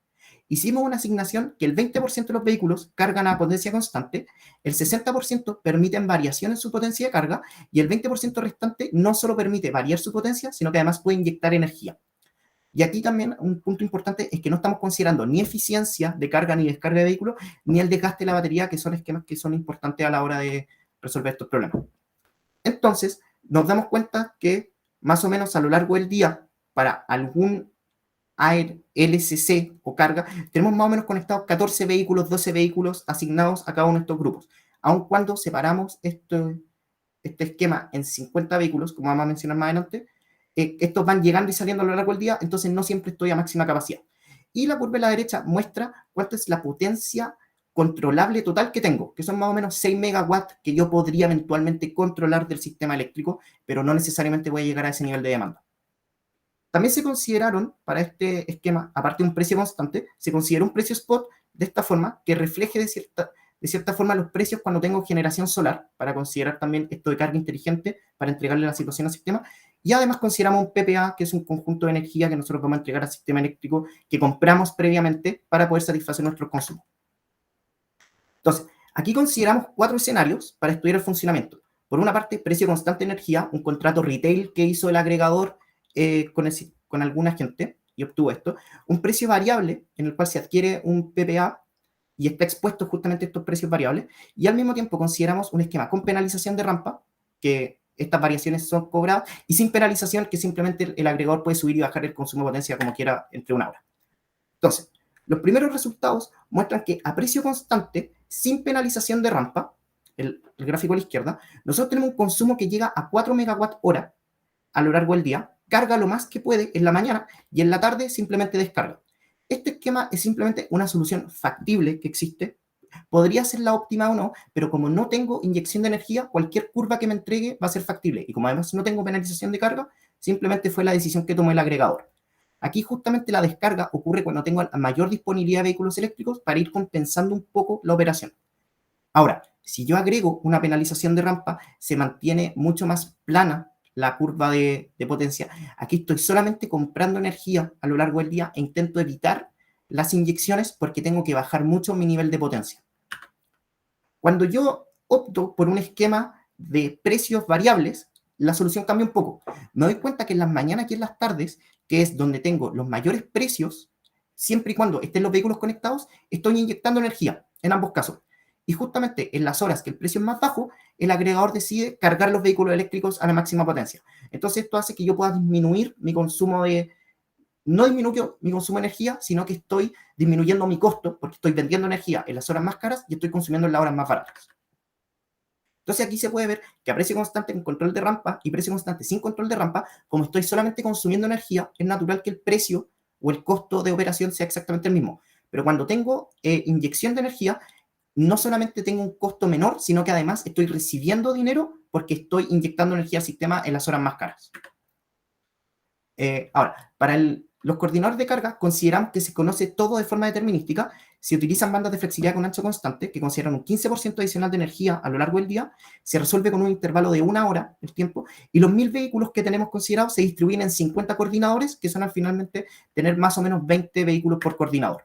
Hicimos una asignación que el 20% de los vehículos cargan a potencia constante, el 60% permiten variación en su potencia de carga, y el 20% restante no solo permite variar su potencia, sino que además puede inyectar energía. Y aquí también un punto importante es que no estamos considerando ni eficiencia de carga ni descarga de vehículos, ni el desgaste de la batería, que son esquemas que son importantes a la hora de resolver estos problemas. Entonces, nos damos cuenta que más o menos a lo largo del día, para algún AIR, LCC o carga, tenemos más o menos conectados 14 vehículos, 12 vehículos asignados a cada uno de estos grupos. Aun cuando separamos este esquema en 50 vehículos, como vamos a mencionar más adelante, estos van llegando y saliendo a lo largo del día, entonces no siempre estoy a máxima capacidad. Y la curva de la derecha muestra cuánta es la potencia controlable total que tengo, que son más o menos 6 megawatts que yo podría eventualmente controlar del sistema eléctrico, pero no necesariamente voy a llegar a ese nivel de demanda. También se consideraron para este esquema, aparte de un precio constante, se consideró un precio spot de esta forma, que refleje de cierta forma los precios cuando tengo generación solar, para considerar también esto de carga inteligente, para entregarle la situación al sistema. Y además consideramos un PPA, que es un conjunto de energía que nosotros vamos a entregar al sistema eléctrico, que compramos previamente para poder satisfacer nuestros consumos. Entonces, aquí consideramos 4 escenarios para estudiar el funcionamiento. Por una parte, precio constante de energía, un contrato retail que hizo el agregador con alguna gente y obtuvo esto. Un precio variable en el cual se adquiere un PPA y está expuesto justamente a estos precios variables. Y al mismo tiempo consideramos un esquema con penalización de rampa, que estas variaciones son cobradas, y sin penalización, que simplemente el agregador puede subir y bajar el consumo de potencia como quiera entre una hora. Entonces, los primeros resultados muestran que a precio constante sin penalización de rampa, el gráfico a la izquierda, nosotros tenemos un consumo que llega a 4 megawatt hora a lo largo del día, carga lo más que puede en la mañana y en la tarde simplemente descarga. Este esquema es simplemente una solución factible que existe. Podría ser la óptima o no, pero como no tengo inyección de energía, cualquier curva que me entregue va a ser factible. Y como además no tengo penalización de carga, simplemente fue la decisión que tomó el agregador. Aquí justamente la descarga ocurre cuando tengo la mayor disponibilidad de vehículos eléctricos para ir compensando un poco la operación. Ahora, si yo agrego una penalización de rampa, se mantiene mucho más plana la curva de potencia. Aquí estoy solamente comprando energía a lo largo del día e intento evitar las inyecciones porque tengo que bajar mucho mi nivel de potencia. Cuando yo opto por un esquema de precios variables, la solución cambia un poco. Me doy cuenta que en las mañanas y en las tardes, que es donde tengo los mayores precios, siempre y cuando estén los vehículos conectados, estoy inyectando energía en ambos casos. Y justamente en las horas que el precio es más bajo, el agregador decide cargar los vehículos eléctricos a la máxima potencia. Entonces esto hace que yo pueda disminuir mi consumo de... No disminuyo mi consumo de energía, sino que estoy disminuyendo mi costo porque estoy vendiendo energía en las horas más caras y estoy consumiendo en las horas más baratas. Entonces aquí se puede ver que a precio constante con control de rampa y precio constante sin control de rampa, como estoy solamente consumiendo energía, es natural que el precio o el costo de operación sea exactamente el mismo. Pero cuando tengo inyección de energía, no solamente tengo un costo menor, sino que además estoy recibiendo dinero porque estoy inyectando energía al sistema en las horas más caras. Ahora, para los coordinadores de carga consideramos que se conoce todo de forma determinística. Se utilizan bandas de flexibilidad con ancho constante que consideran un 15% adicional de energía a lo largo del día. Se resuelve con un intervalo de 1 hora el tiempo. Y los 1000 vehículos que tenemos considerados se distribuyen en 50 coordinadores, que son al finalmente tener más o menos 20 vehículos por coordinador.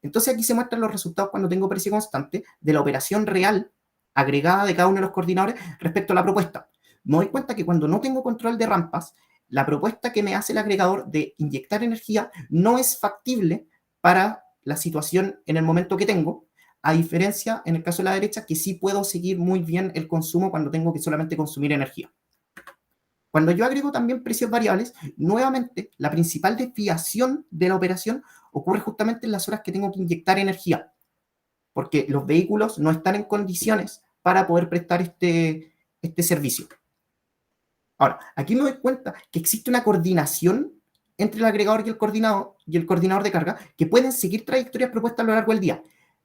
Entonces aquí se muestran los resultados cuando tengo precio constante de la operación real agregada de cada uno de los coordinadores respecto a la propuesta. Me doy cuenta que cuando no tengo control de rampas, la propuesta que me hace el agregador de inyectar energía no es factible para la situación en el momento que tengo, a diferencia, en el caso de la derecha, que sí puedo seguir muy bien el consumo cuando tengo que solamente consumir energía. Cuando yo agrego también precios variables, nuevamente, la principal desviación de la operación ocurre justamente en las horas que tengo que inyectar energía, porque los vehículos no están en condiciones para poder prestar este servicio. Ahora, aquí me doy cuenta que existe una coordinación entre el agregador y el coordinador de carga que pueden seguir trayectorias propuestas a lo largo del día,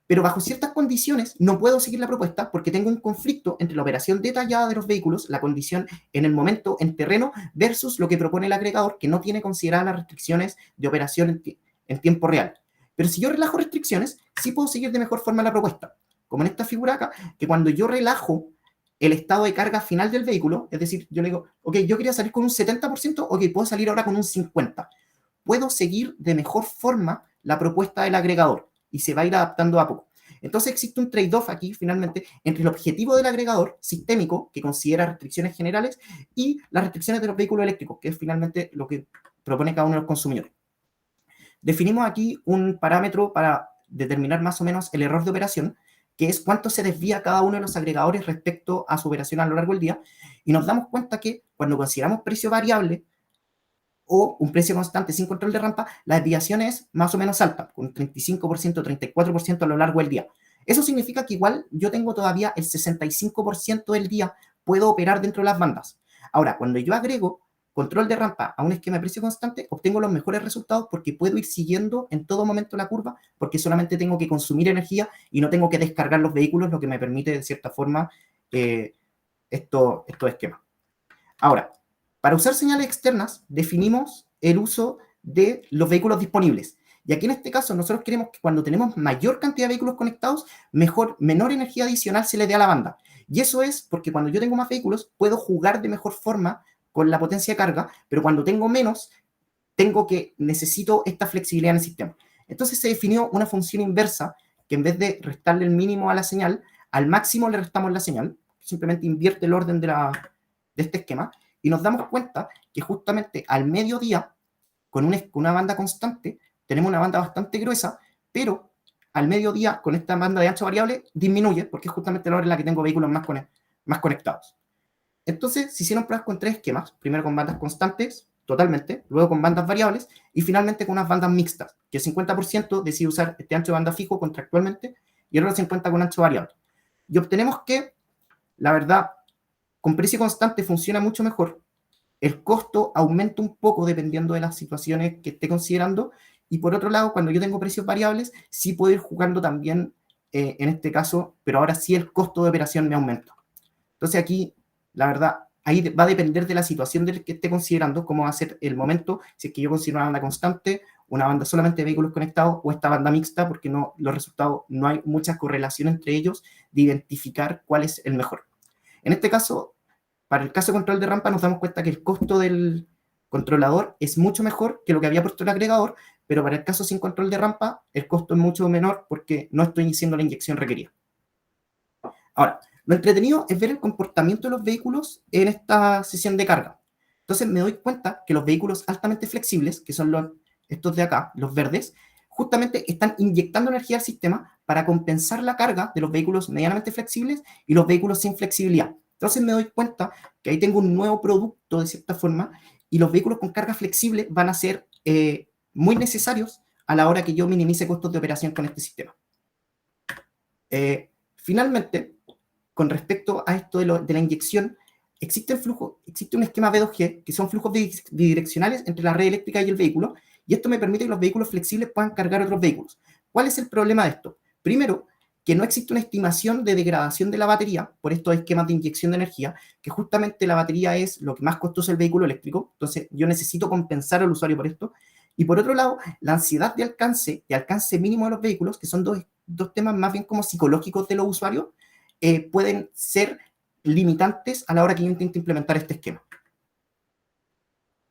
pero bajo ciertas condiciones no puedo seguir la propuesta porque tengo un conflicto entre la operación detallada de los vehículos, la condición en el momento, en terreno, versus lo que propone el agregador que no tiene consideradas las restricciones de operación en tiempo real. Pero si yo relajo restricciones, sí puedo seguir de mejor forma la propuesta, como en esta figura acá, que cuando yo relajo el estado de carga final del vehículo, es decir, yo le digo, ok, yo quería salir con un 70%, ok, puedo salir ahora con un 50%. Puedo seguir de mejor forma la propuesta del agregador y se va a ir adaptando a poco. Entonces existe un trade-off aquí, finalmente, entre el objetivo del agregador sistémico, que considera restricciones generales, y las restricciones de los vehículos eléctricos, que es finalmente lo que propone cada uno de los consumidores. Definimos aquí un parámetro para determinar más o menos el error de operación, que es cuánto se desvía cada uno de los agregadores respecto a su operación a lo largo del día, y nos damos cuenta que cuando consideramos precio variable o un precio constante sin control de rampa, la desviación es más o menos alta, con 35%, 34% a lo largo del día. Eso significa que igual yo tengo todavía el 65% del día, puedo operar dentro de las bandas. Ahora, cuando yo agrego control de rampa a un esquema de precio constante, obtengo los mejores resultados porque puedo ir siguiendo en todo momento la curva, porque solamente tengo que consumir energía y no tengo que descargar los vehículos, lo que me permite, de cierta forma, estos esquemas. Ahora, para usar señales externas, definimos el uso de los vehículos disponibles. Y aquí en este caso, nosotros queremos que cuando tenemos mayor cantidad de vehículos conectados, menor energía adicional se le dé a la banda. Y eso es porque cuando yo tengo más vehículos, puedo jugar de mejor forma con la potencia de carga, pero cuando tengo menos, necesito esta flexibilidad en el sistema. Entonces se definió una función inversa que en vez de restarle el mínimo a la señal, al máximo le restamos la señal, simplemente invierte el orden de este esquema, y nos damos cuenta que justamente al mediodía, con una banda constante, tenemos una banda bastante gruesa, pero al mediodía, con esta banda de ancho variable, disminuye, porque es justamente la hora en la que tengo vehículos más conectados. Entonces, se hicieron pruebas con 3 esquemas, primero con bandas constantes, totalmente, luego con bandas variables, y finalmente con unas bandas mixtas, que el 50% decide usar este ancho de banda fijo contractualmente, y el otro 50 con ancho variable. Y obtenemos que, la verdad, con precio constante funciona mucho mejor. El costo aumenta un poco dependiendo de las situaciones que esté considerando. Y por otro lado, cuando yo tengo precios variables, sí puedo ir jugando también en este caso, pero ahora sí el costo de operación me aumenta. Entonces aquí, la verdad, ahí va a depender de la situación del que esté considerando, cómo va a ser el momento, si es que yo considero una banda constante, una banda solamente de vehículos conectados o esta banda mixta, porque no, los resultados, no hay mucha correlación entre ellos de identificar cuál es el mejor. En este caso, para el caso de control de rampa, nos damos cuenta que el costo del controlador es mucho mejor que lo que había puesto el agregador, pero para el caso sin control de rampa, el costo es mucho menor porque no estoy haciendo la inyección requerida. Ahora, lo entretenido es ver el comportamiento de los vehículos en esta sesión de carga. Entonces me doy cuenta que los vehículos altamente flexibles, que son estos de acá, los verdes, justamente están inyectando energía al sistema para compensar la carga de los vehículos medianamente flexibles y los vehículos sin flexibilidad. Entonces me doy cuenta que ahí tengo un nuevo producto de cierta forma y los vehículos con carga flexible van a ser muy necesarios a la hora que yo minimice costos de operación con este sistema. Finalmente, con respecto a esto de la inyección, existe un esquema B2G, que son flujos bidireccionales entre la red eléctrica y el vehículo, y esto me permite que los vehículos flexibles puedan cargar otros vehículos. ¿Cuál es el problema de esto? Primero, que no existe una estimación de degradación de la batería por estos esquemas de inyección de energía, que justamente la batería es lo que más costoso el vehículo eléctrico, entonces yo necesito compensar al usuario por esto. Y por otro lado, la ansiedad de alcance mínimo de los vehículos, que son dos temas más bien como psicológicos de los usuarios, pueden ser limitantes a la hora que yo intento implementar este esquema.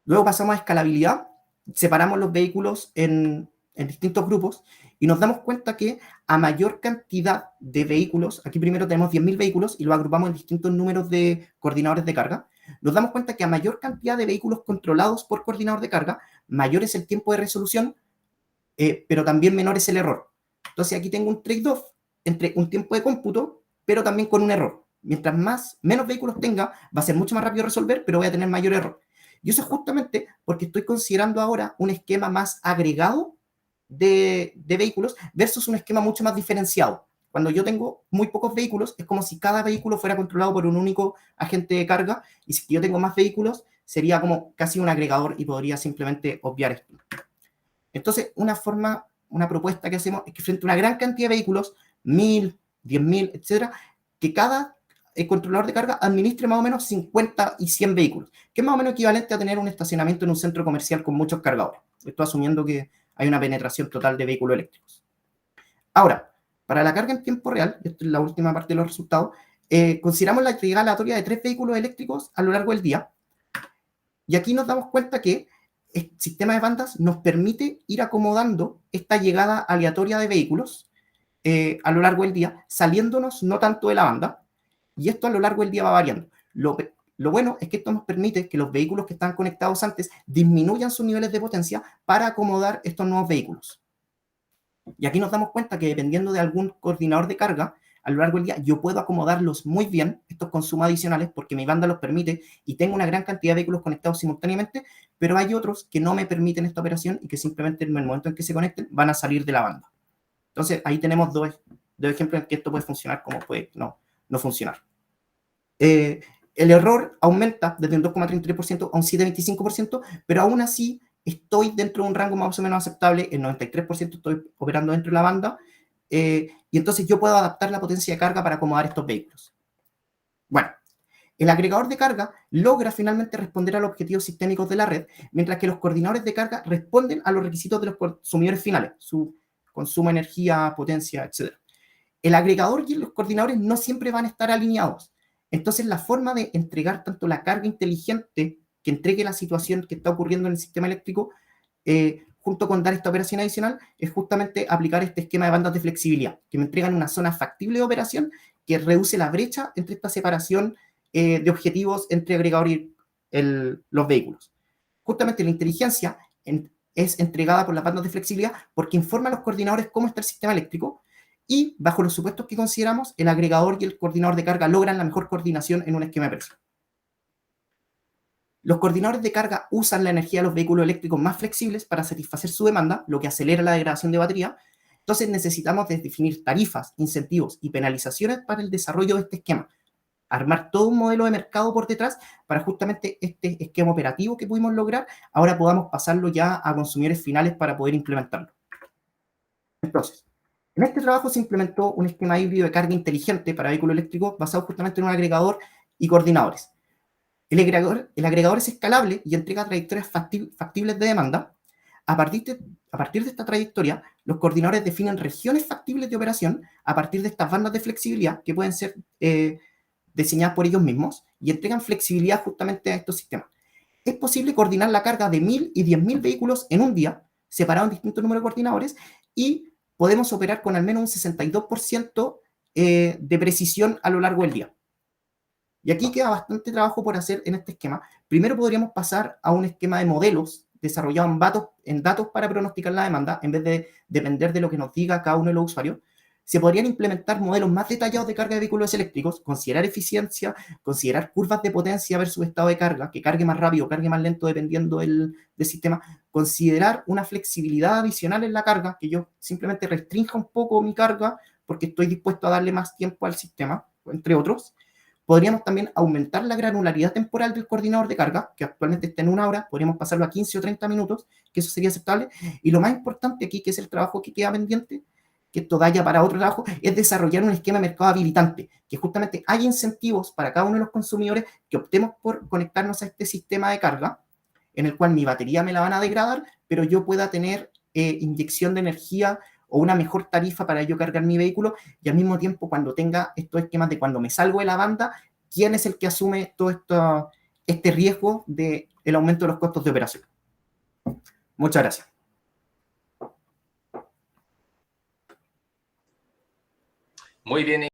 Luego pasamos a escalabilidad, separamos los vehículos en distintos grupos y nos damos cuenta que a mayor cantidad de vehículos, aquí primero tenemos 10.000 vehículos y lo agrupamos en distintos números de coordinadores de carga, nos damos cuenta que a mayor cantidad de vehículos controlados por coordinador de carga, mayor es el tiempo de resolución, pero también menor es el error. Entonces aquí tengo un trade-off entre un tiempo de cómputo, pero también con un error. Mientras menos vehículos tenga, va a ser mucho más rápido resolver, pero voy a tener mayor error. Y eso es justamente porque estoy considerando ahora un esquema más agregado de vehículos versus un esquema mucho más diferenciado. Cuando yo tengo muy pocos vehículos, es como si cada vehículo fuera controlado por un único agente de carga, y si yo tengo más vehículos, sería como casi un agregador y podría simplemente obviar esto. Entonces, una propuesta que hacemos es que frente a una gran cantidad de vehículos, 1.000, 10.000, etcétera, que cada controlador de carga administre más o menos 50 y 100 vehículos, que es más o menos equivalente a tener un estacionamiento en un centro comercial con muchos cargadores. Esto asumiendo que hay una penetración total de vehículos eléctricos. Ahora, para la carga en tiempo real, esto es la última parte de los resultados, consideramos la llegada aleatoria de 3 vehículos eléctricos a lo largo del día, y aquí nos damos cuenta que el sistema de bandas nos permite ir acomodando esta llegada aleatoria de vehículos a lo largo del día, saliéndonos no tanto de la banda, y esto a lo largo del día va variando. Lo bueno es que esto nos permite que los vehículos que están conectados antes disminuyan sus niveles de potencia para acomodar estos nuevos vehículos. Y aquí nos damos cuenta que dependiendo de algún coordinador de carga, a lo largo del día yo puedo acomodarlos muy bien, estos consumos adicionales, porque mi banda los permite y tengo una gran cantidad de vehículos conectados simultáneamente, pero hay otros que no me permiten esta operación y que simplemente en el momento en que se conecten van a salir de la banda. Entonces ahí tenemos dos ejemplos en que esto puede funcionar como puede no funcionar. El error aumenta desde un 2,33% a un 7,25%, pero aún así estoy dentro de un rango más o menos aceptable, el 93% estoy operando dentro de la banda, y entonces yo puedo adaptar la potencia de carga para acomodar estos vehículos. Bueno, el agregador de carga logra finalmente responder a los objetivos sistémicos de la red, mientras que los coordinadores de carga responden a los requisitos de los consumidores finales, su consumo de energía, potencia, etc. El agregador y los coordinadores no siempre van a estar alineados. Entonces, la forma de entregar tanto la carga inteligente que entregue la situación que está ocurriendo en el sistema eléctrico, junto con dar esta operación adicional, es justamente aplicar este esquema de bandas de flexibilidad, que me entregan una zona factible de operación que reduce la brecha entre esta separación de objetivos entre agregador y los vehículos. Justamente la inteligencia es entregada por las bandas de flexibilidad porque informa a los coordinadores cómo está el sistema eléctrico, y bajo los supuestos que consideramos, el agregador y el coordinador de carga logran la mejor coordinación en un esquema de presión. Los coordinadores de carga usan la energía de los vehículos eléctricos más flexibles para satisfacer su demanda, lo que acelera la degradación de batería, Entonces necesitamos definir tarifas, incentivos y penalizaciones para el desarrollo de este esquema. Armar todo un modelo de mercado por detrás para justamente este esquema operativo que pudimos lograr, ahora podamos pasarlo ya a consumidores finales para poder implementarlo. Entonces, en este trabajo se implementó un esquema híbrido de carga inteligente para vehículos eléctricos basado justamente en un agregador y coordinadores. El agregador es escalable y entrega trayectorias factibles de demanda. A partir de esta trayectoria, los coordinadores definen regiones factibles de operación a partir de estas bandas de flexibilidad que pueden ser diseñadas por ellos mismos y entregan flexibilidad justamente a estos sistemas. Es posible coordinar la carga de 1000 y 10.000 vehículos en un día, separados en distintos números de coordinadores, y podemos operar con al menos un 62% de precisión a lo largo del día. Y aquí queda bastante trabajo por hacer en este esquema. Primero podríamos pasar a un esquema de modelos desarrollado en datos para pronosticar la demanda, en vez de depender de lo que nos diga cada uno de los usuarios. Se podrían implementar modelos más detallados de carga de vehículos eléctricos, considerar eficiencia, considerar curvas de potencia versus estado de carga, que cargue más rápido o cargue más lento dependiendo del sistema, considerar una flexibilidad adicional en la carga, que yo simplemente restrinja un poco mi carga porque estoy dispuesto a darle más tiempo al sistema, entre otros. Podríamos también aumentar la granularidad temporal del coordinador de carga, que actualmente está en 1 hora, podríamos pasarlo a 15 o 30 minutos, que eso sería aceptable. Y lo más importante aquí, que es el trabajo que queda pendiente, que esto da ya para otro trabajo, es desarrollar un esquema de mercado habilitante, que justamente hay incentivos para cada uno de los consumidores que optemos por conectarnos a este sistema de carga, en el cual mi batería me la van a degradar, pero yo pueda tener inyección de energía o una mejor tarifa para yo cargar mi vehículo, y al mismo tiempo cuando tenga estos esquemas de cuando me salgo de la banda, ¿quién es el que asume todo este riesgo del aumento de los costos de operación? Muchas gracias. Muy bien.